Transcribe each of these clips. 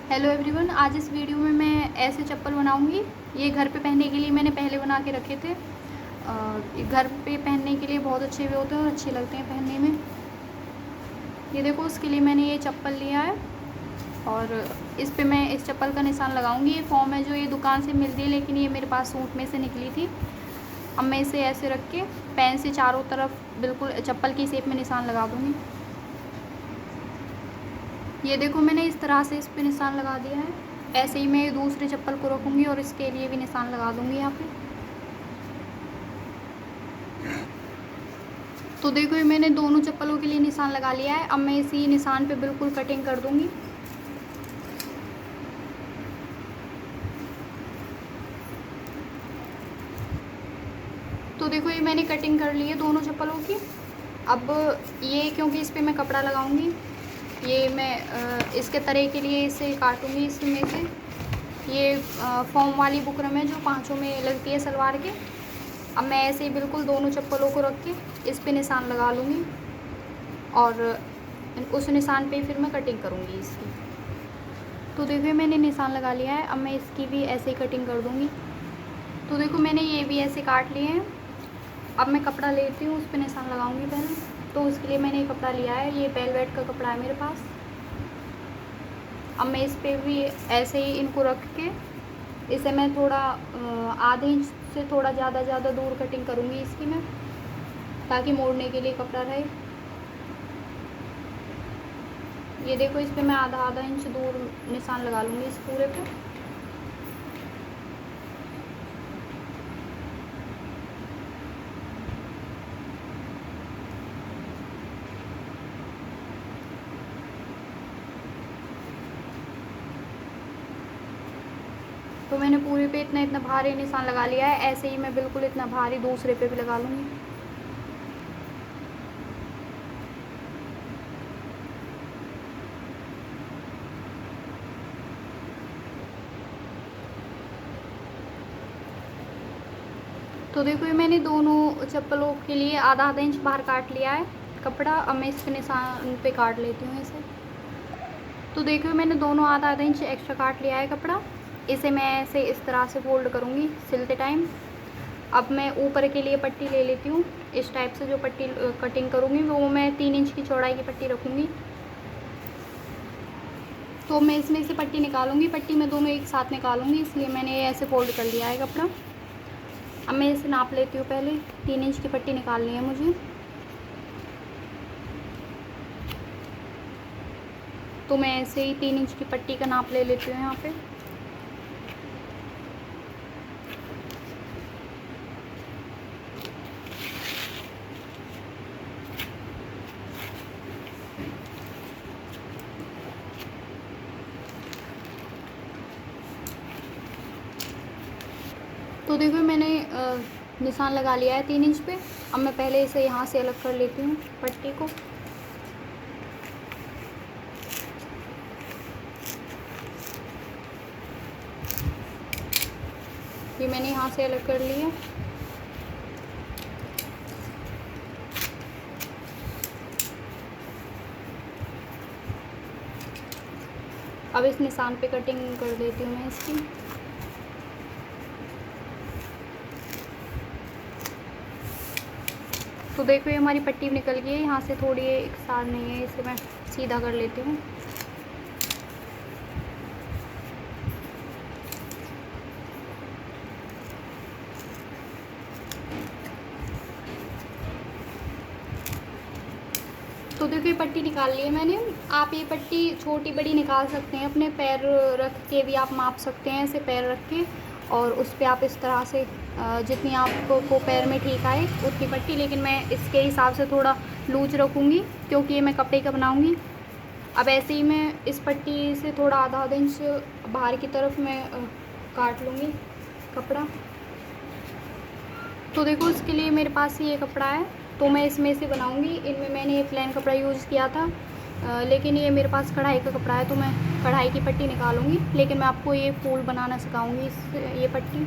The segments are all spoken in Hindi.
हेलो एवरीवन, आज इस वीडियो में मैं ऐसे चप्पल बनाऊंगी। ये घर पे पहनने के लिए मैंने पहले बना के रखे थे। घर पे पहनने के लिए बहुत अच्छे भी होते हैं और अच्छे लगते हैं पहनने में। ये देखो, उसके लिए मैंने ये चप्पल लिया है और इस पे मैं इस चप्पल का निशान लगाऊंगी। ये फॉर्म है जो ये दुकान से मिलती है, लेकिन ये मेरे पास सूट में से निकली थी। अब मैं इसे ऐसे रख के पेन से चारों तरफ बिल्कुल चप्पल की शेप में निशान लगा दूँगी। ये देखो, मैंने इस तरह से इस पे निशान लगा दिया है। ऐसे ही मैं दूसरे चप्पल को रखूँगी और इसके लिए भी निशान लगा दूँगी यहाँ पे। तो देखो, ये मैंने दोनों चप्पलों के लिए निशान लगा लिया है। अब मैं इसी निशान पे बिल्कुल कटिंग कर दूँगी। तो देखो, ये मैंने कटिंग कर ली है दोनों चप्पलों की। अब ये क्योंकि इस पर मैं कपड़ा लगाऊँगी, ये मैं इसके तरह के लिए इसे काटूँगी इसमें से। ये फॉर्म वाली बुकरम है जो पाँचों में लगती है सलवार के। अब मैं ऐसे ही बिल्कुल दोनों चप्पलों को रख के इस पे निशान लगा लूँगी और उस निशान पे फिर मैं कटिंग करूँगी इसकी। तो देखिए, मैंने निशान लगा लिया है। अब मैं इसकी भी ऐसे ही कटिंग कर दूँगी। तो देखो, मैंने ये भी ऐसे काट लिए हैं। अब मैं कपड़ा लेती हूँ, उस पर निशान लगाऊँगी पहले। तो उसके लिए मैंने ये कपड़ा लिया है, ये वेलवेट का कपड़ा है मेरे पास। अब मैं इस पर भी ऐसे ही इनको रख के इसे मैं थोड़ा आधे इंच से थोड़ा ज़्यादा दूर कटिंग करूँगी इसकी मैं, ताकि मोड़ने के लिए कपड़ा रहे। ये देखो, इस पे मैं आधा इंच दूर निशान लगा लूँगी इस पूरे पे। तो मैंने पूरे पे इतना भारी निशान लगा लिया है। ऐसे ही मैं बिल्कुल इतना भारी दूसरे पे भी लगा लूँगी। तो देखो, ये मैंने दोनों चप्पलों के लिए आधा इंच बाहर काट लिया है कपड़ा। अब मैं इस निशान पे काट लेती हूँ इसे। तो देखो, मैंने दोनों आधा इंच एक्स्ट्रा काट लिया है कपड़ा। इसे मैं ऐसे इस तरह से फोल्ड करूँगी सिलते टाइम। अब मैं ऊपर के लिए पट्टी ले लेती हूँ। इस टाइप से जो पट्टी कटिंग करूँगी वो मैं 3 इंच की चौड़ाई की पट्टी रखूँगी। तो मैं इसमें से पट्टी निकालूँगी। पट्टी मैं दोनों एक साथ निकालूँगी, इसलिए मैंने ऐसे फोल्ड कर लिया है कपड़ा। अब मैं इसे नाप लेती हूँ। पहले 3 इंच की पट्टी निकालनी है मुझे। तो मैं ऐसे ही 3 इंच की पट्टी का नाप ले लेती हूँ यहाँ पे। तो देखो, मैंने निशान लगा लिया है 3 इंच पे। अब मैं पहले इसे यहाँ से अलग कर लेती हूँ पट्टी को। ये मैंने यहाँ से अलग कर लिया। अब इस निशान पे कटिंग कर देती हूँ मैं इसकी। तो देखो, ये हमारी पट्टी निकल गई है। यहाँ से थोड़ी एक साथ नहीं है, इसे मैं सीधा कर लेती हूँ। तो देखो, ये पट्टी निकाल ली है मैंने। आप ये पट्टी छोटी बड़ी निकाल सकते हैं, अपने पैर रख के भी आप माप सकते हैं। ऐसे पैर रख के और उस पर आप इस तरह से जितनी आपको पैर में ठीक आए उतनी पट्टी। लेकिन मैं इसके हिसाब से थोड़ा लूज रखूँगी, क्योंकि ये मैं कपड़े का बनाऊँगी। अब ऐसे ही मैं इस पट्टी से थोड़ा आधा इंच बाहर की तरफ मैं काट लूँगी कपड़ा। तो देखो, इसके लिए मेरे पास ये कपड़ा है, तो मैं इसमें से बनाऊँगी। इनमें मैंने ये प्लेन कपड़ा यूज़ किया था, लेकिन ये मेरे पास कढ़ाई का कपड़ा है, तो मैं कढ़ाई की पट्टी निकालूँगी। लेकिन मैं आपको ये फूल बनाना सिखाऊँगी ये पट्टी।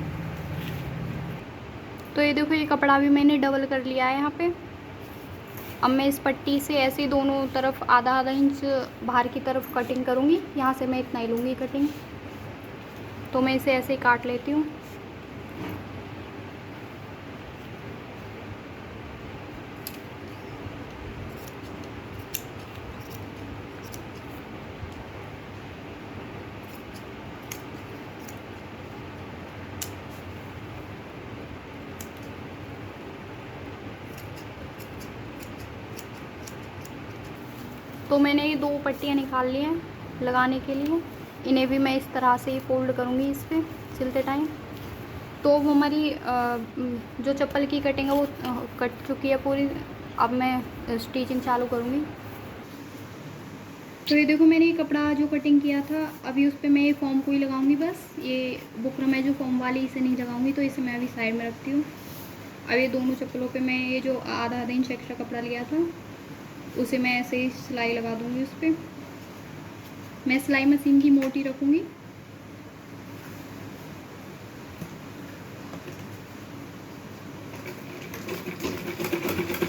तो ये देखो, ये कपड़ा भी मैंने डबल कर लिया है यहाँ पे। अब मैं इस पट्टी से ऐसे ही दोनों तरफ आधा आधा इंच बाहर की तरफ कटिंग करूँगी। यहाँ से मैं इतना ही लूँगी कटिंग, तो मैं इसे ऐसे ही काट लेती हूँ। तो मैंने ये 2 पट्टियाँ निकाल ली हैं लगाने के लिए। इन्हें भी मैं इस तरह से ही फ़ोल्ड करूँगी इस पे सिलते टाइम। तो वो हमारी जो चप्पल की कटिंग है वो कट चुकी है पूरी। अब मैं स्टिचिंग चालू करूँगी। तो ये देखो, मैंने ये कपड़ा जो कटिंग किया था, अभी उस पर मैं ये फॉर्म को ही लगाऊंगी बस। ये बुकरम है जो फॉर्म वाली, इसे नहीं लगाऊंगी, तो इसे मैं अभी साइड में रखती हूँ। अब ये दोनों चप्पलों पे मैं ये जो आधा आधा इंच एक्स्ट्रा कपड़ा लिया था उसे मैं ऐसे ही सिलाई लगा दूँगी उस पर। मैं सिलाई मशीन की मोटी रखूँगी।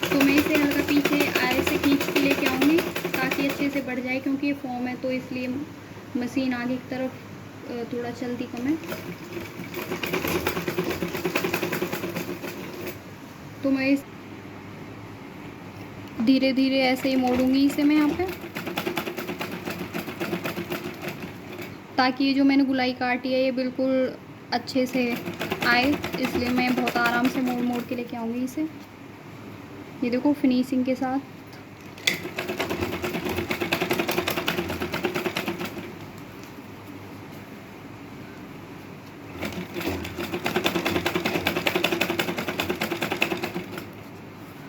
तो मैं इसे हल्का पीछे ऐसे खींच के लेके आऊँगी ताकि अच्छे से बढ़ जाए, क्योंकि ये फॉर्म है तो इसलिए मशीन आगे की तरफ थोड़ा चलती कम है। तो मैं इस धीरे धीरे ऐसे ही मोड़ूंगी इसे मैं यहाँ पे, ताकि ये जो मैंने गुलाई काटी है ये बिल्कुल अच्छे से आए। इसलिए मैं बहुत आराम से मोड़ मोड़ के लेके आऊँगी इसे। ये देखो फिनिशिंग के साथ।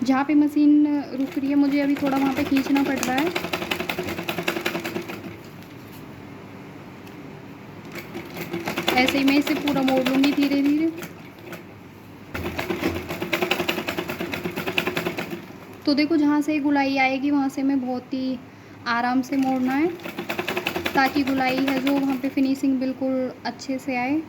जहाँ पे मशीन रुक रही है मुझे अभी थोड़ा वहाँ पे खींचना पड़ रहा है। ऐसे ही मैं इसे पूरा मोड़ लूँगी धीरे धीरे। तो देखो, जहाँ से गुलाई आएगी वहाँ से मैं बहुत ही आराम से मोड़ना है, ताकि गुलाई है जो वहाँ पे फिनिशिंग बिल्कुल अच्छे से आए।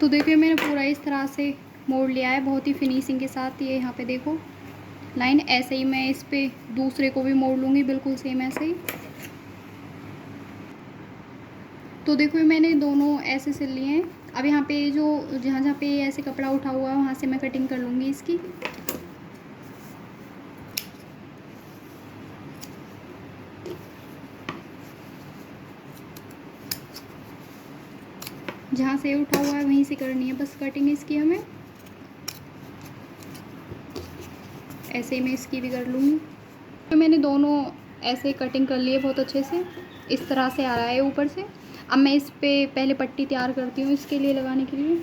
तो देखिए, मैंने पूरा इस तरह से मोड़ लिया है बहुत ही फिनिशिंग के साथ। ये यहाँ पे देखो लाइन, ऐसे ही मैं इस पे दूसरे को भी मोड़ लूँगी बिल्कुल सेम ऐसे ही। तो देखो, मैंने दोनों ऐसे सिल लिए हैं। अब यहाँ पे जो जहाँ जहाँ पे ऐसे कपड़ा उठा हुआ है वहाँ से मैं कटिंग कर लूँगी इसकी। जहाँ से उठा हुआ है वहीं से करनी है बस कटिंग इसकी हमें। ऐसे ही मैं इसकी भी कर लूँगी। तो मैंने दोनों ऐसे कटिंग कर लिए बहुत अच्छे से, इस तरह से आ रहा है ऊपर से। अब मैं इस पे पहले पट्टी तैयार करती हूँ इसके लिए लगाने के लिए।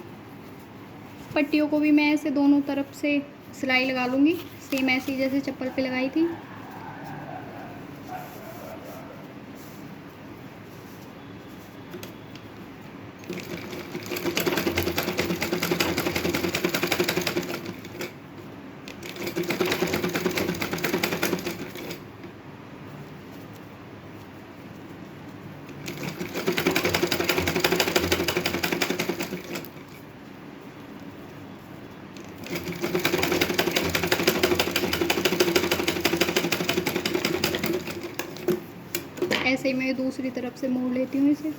पट्टियों को भी मैं ऐसे दोनों तरफ से सिलाई लगा लूँगी, सेम ऐसे ही जैसे चप्पल पे लगाई थी। ऐसे ही मैं दूसरी तरफ से मोड़ लेती हूँ इसे।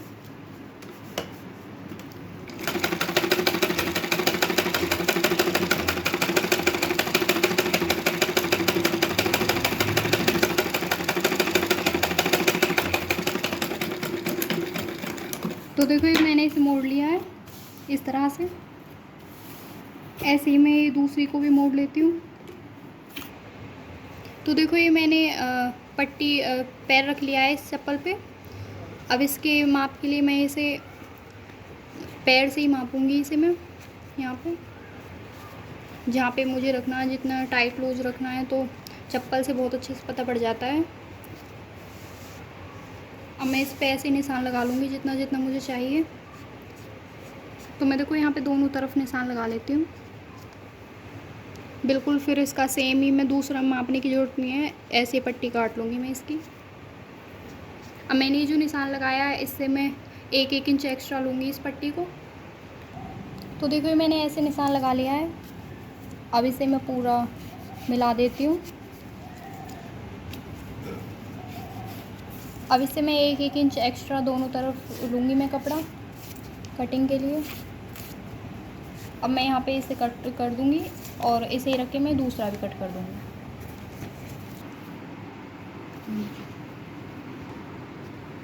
तो देखो, ये मैंने इसे मोड़ लिया है इस तरह से। ऐसे ही मैं दूसरी को भी मोड़ लेती हूँ। तो देखो, ये मैंने पट्टी पैर रख लिया है इस चप्पल पे। अब इसके माप के लिए मैं इसे पैर से ही मापूंगी इसे मैं यहाँ पे, जहाँ पे मुझे रखना है। जितना टाइट लूज रखना है तो चप्पल से बहुत अच्छे से पता पड़ जाता है। अब मैं इस पे ऐसे निशान लगा लूँगी जितना जितना मुझे चाहिए। तो मैं देखो यहाँ पे दोनों तरफ निशान लगा लेती हूँ बिल्कुल। फिर इसका सेम ही, मैं दूसरा मापने की ज़रूरत नहीं है, ऐसे पट्टी काट लूँगी मैं इसकी। अब मैंने ये जो निशान लगाया है इससे मैं 1-1 इंच एक्स्ट्रा लूँगी इस पट्टी को। तो देखो मैंने ऐसे निशान लगा लिया है। अब इसे मैं पूरा मिला देती हूँ। अब इससे मैं 1-1 इंच एक्स्ट्रा दोनों तरफ लूँगी मैं कपड़ा कटिंग के लिए। अब मैं यहाँ पे इसे कट कर दूँगी और इसे ही रख के मैं दूसरा भी कट कर दूँगी।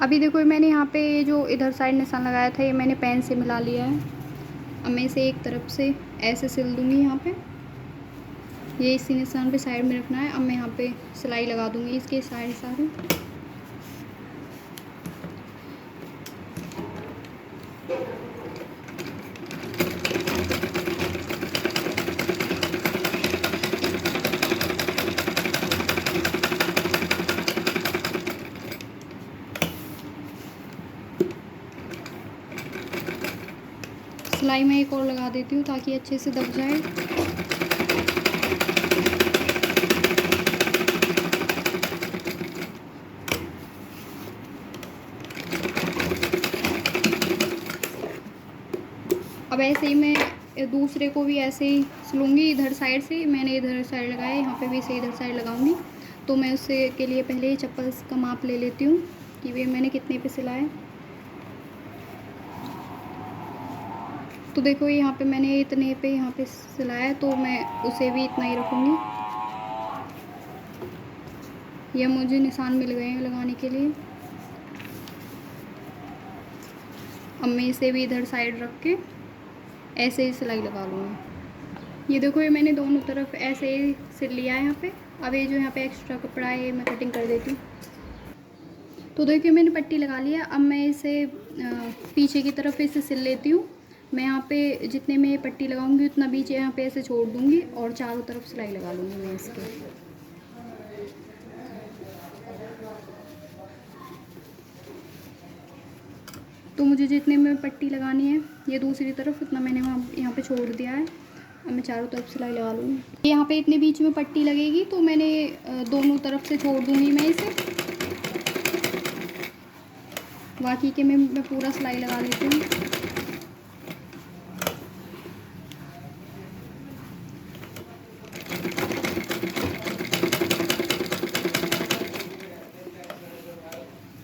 अभी देखो मैंने यहाँ पे जो इधर साइड निशान लगाया था ये मैंने पेन से मिला लिया है। अब मैं इसे एक तरफ से ऐसे सिल दूँगी यहाँ पे, ये इसी निशान पे साइड में रखना है। अब मैं यहाँ पे सिलाई लगा दूँगी इसके साइड सारे। सिलाई मैं एक और लगा देती हूँ ताकि अच्छे से दब जाए। अब ऐसे ही मैं दूसरे को भी ऐसे ही सिलूँगी। इधर साइड से मैंने इधर साइड लगाया, यहाँ पे भी इसे इधर साइड लगाऊंगी। तो मैं उससे के लिए पहले चप्पल का माप ले लेती हूँ कि वे मैंने कितने पे सिलाए। तो देखो यहाँ पे मैंने इतने पे यहाँ पे सिलाया, तो मैं उसे भी इतना ही रखूँगी। यह मुझे निशान मिल गए हैं लगाने के लिए। अब मैं इसे भी इधर साइड रख के ऐसे ही सिलाई लगा लूँगी। ये देखो ये मैंने दोनों तरफ ऐसे ही सिल लिया है यहाँ पे। अब ये जो यहाँ पे एक्स्ट्रा कपड़ा है ये मैं कटिंग कर देती हूँ। तो देखिए मैंने पट्टी लगा लिया। अब मैं इसे पीछे की तरफ इसे सिल लेती हूँ। मैं यहाँ पे जितने में पट्टी लगाऊंगी उतना बीच यहाँ पे ऐसे छोड़ दूँगी और चारों तरफ सिलाई लगा लूँगी मैं इसके। तो मुझे जितने में पट्टी लगानी है ये दूसरी तरफ, उतना मैंने वहाँ यहाँ पे छोड़ दिया है। अब मैं चारों तरफ सिलाई लगा लूँगी। यहाँ पे इतने बीच में पट्टी लगेगी तो मैंने दोनों तरफ से छोड़ दूँगी मैं इसे। बाकी के में मैं पूरा सिलाई लगा लेती हूँ।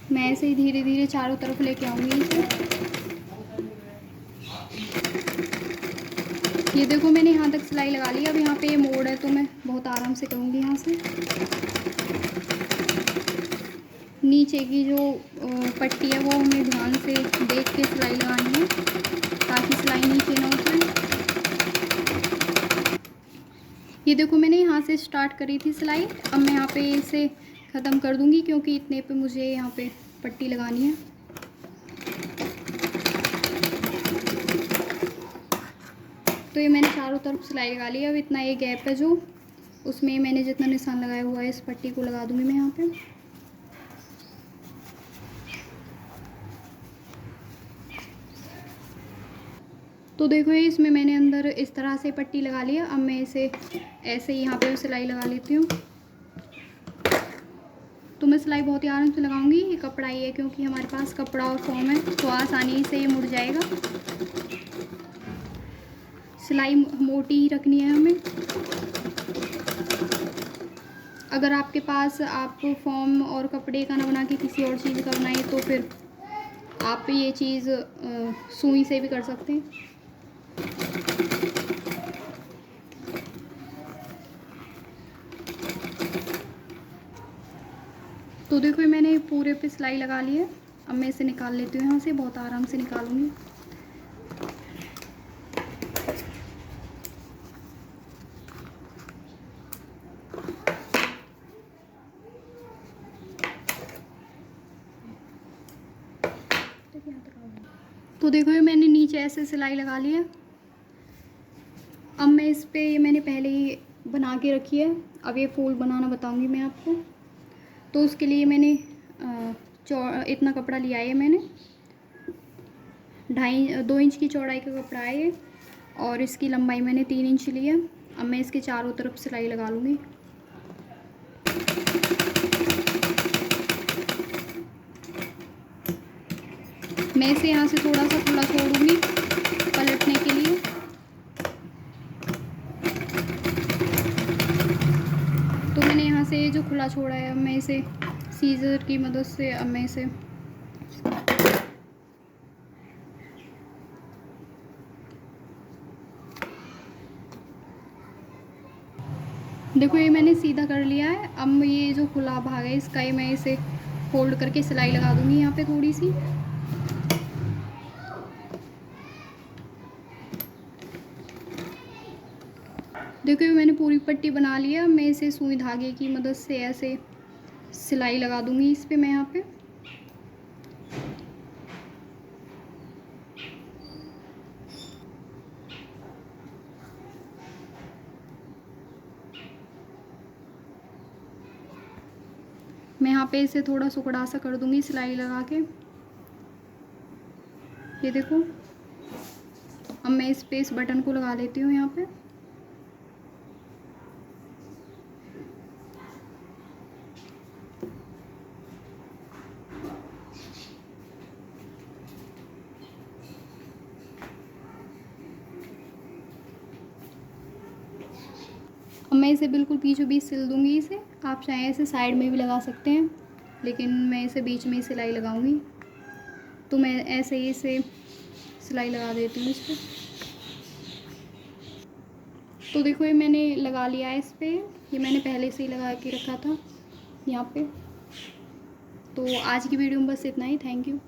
मैं ऐसे ही धीरे धीरे चारों तरफ लेके आऊँगी इसे। ये देखो मैंने यहाँ तक सिलाई लगा ली। अब यहाँ पे ये मोड़ है तो मैं बहुत आराम से करूँगी यहाँ से। नीचे की जो पट्टी है वो हमें ध्यान से देख के सिलाई लगानी है ताकि सिलाई नीचे ना उतरे। ये देखो मैंने यहाँ से स्टार्ट करी थी सिलाई। अब मैं यहाँ पे इसे ख़त्म कर दूँगी क्योंकि इतने पे मुझे यहाँ पे पट्टी लगानी है। तो ये मैंने चारों तरफ सिलाई लगा ली। अब इतना ये गैप है जो, उसमें मैंने जितना निशान लगाया हुआ है इस पट्टी को लगा दूँगी मैं यहाँ पे। तो देखो ये इसमें मैंने अंदर इस तरह से पट्टी लगा लिया। अब मैं इसे ऐसे ही यहाँ पे सिलाई लगा लेती हूँ। तो मैं सिलाई बहुत ही आराम से लगाऊंगी। ये कपड़ा ही है क्योंकि हमारे पास कपड़ा और फॉर्म है तो आसानी से ये मुड़ जाएगा। सिलाई मोटी ही रखनी है हमें। अगर आपके पास आप फॉर्म और कपड़े का ना बना के किसी और चीज़ का बनाए तो फिर आप ये चीज़ सुई से भी कर सकते हैं। तो देखो मैंने पूरे पे सिलाई लगा ली है। अब मैं इसे निकाल लेती हूँ यहाँ से, बहुत आराम से निकालूंगी। तो देखो ये मैंने नीचे ऐसे सिलाई लगा ली है। अब मैं इस पे ये मैंने पहले ही बना के रखी है। अब ये फूल बनाना बताऊंगी मैं आपको। तो उसके लिए मैंने इतना कपड़ा लिया है मैंने। 2 इंच की चौड़ाई का कपड़ा है ये, और इसकी लंबाई मैंने 3 इंच ली है। अब मैं इसके चारों तरफ सिलाई लगा लूँगी। मैं इसे यहाँ से थोड़ा सा खुला छोड़ूंगी पलटने के लिए। तो मैंने यहाँ से जो खुला छोड़ा है, अब मैं इसे सीजर की मदद से अब मैं इसे देखो ये मैंने सीधा कर लिया है। अब ये जो खुला भाग है इसका ही मैं इसे फोल्ड करके सिलाई लगा दूँगी यहाँ पे थोड़ी सी। देखो ये मैंने पूरी पट्टी बना लिया। मैं इसे सुई धागे की मदद से ऐसे सिलाई लगा दूँगी इस पे मैं यहाँ पे। मैं यहाँ पे इसे थोड़ा सुकड़ा सा कर दूँगी सिलाई लगा के। ये देखो, अब मैं इस पे इस बटन को लगा लेती हूँ यहाँ पे। अब मैं इसे बिल्कुल बीचों बीच सिल दूँगी इसे। आप चाहें इसे साइड में भी लगा सकते हैं, लेकिन मैं इसे बीच में ही सिलाई लगाऊंगी। तो मैं ऐसे ही इसे सिलाई लगा देती हूँ इस पर। तो देखो ये मैंने लगा लिया है इस पर। ये मैंने पहले से ही लगा के रखा था यहाँ पे। तो आज की वीडियो में बस इतना ही। Thank you.